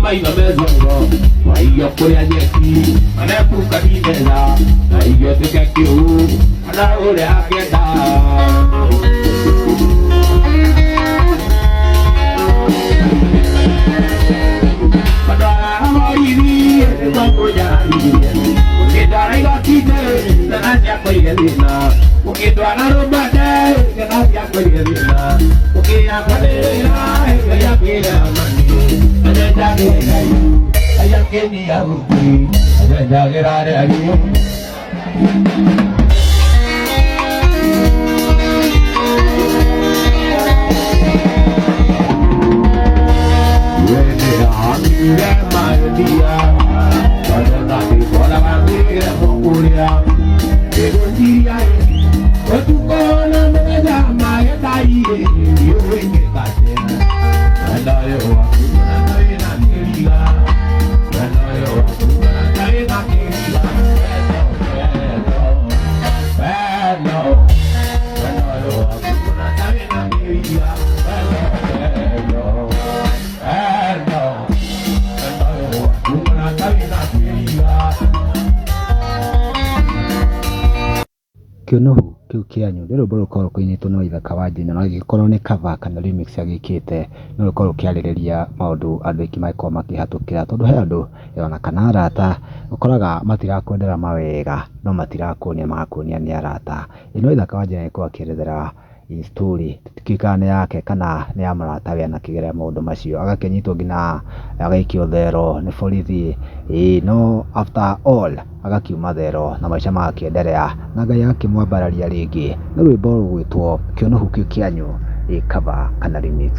maiga mezongo waiyo kuria nyeki anepuka nimeza na iyo tuke kiu ana ule akenda padara morini kwa ukidara igotine kana chako igelina ukidara robade kana chako igelina ukiyakalera ya pira mani ajagera ayakeni ya uti ajagera ari Kĩonohu kĩu kĩanyu nĩ rwĩmbo rũkorwo rũkĩinĩtwo nĩ Waithaka wa Njĩna na gĩkorwo nĩ cover kana remix agĩkĩte no rũkorwo rũkĩarĩrĩria maũndũ andũ aingĩ magĩkorwo makĩhatũkĩra tondũ he andũ ona kana arata ũkoraga matirakwendera mawega no matirakuonia magakuonia nĩ arata. Nĩ Waithaka wa Njĩna agĩkorwo akĩerethera story tũtikĩũĩ nĩ yake kana nĩ ya mũrata we anakĩgeria maũndũ macio agakĩnyitwo nginya agaikio thero nĩ borithi no after all agakiuma thero na maica magakĩenderea na Ngai agakĩmwambararia rĩngĩ. Nĩ rwĩmbo rũgwĩtwo Kĩonohu kĩu kĩanyu cover kana remix.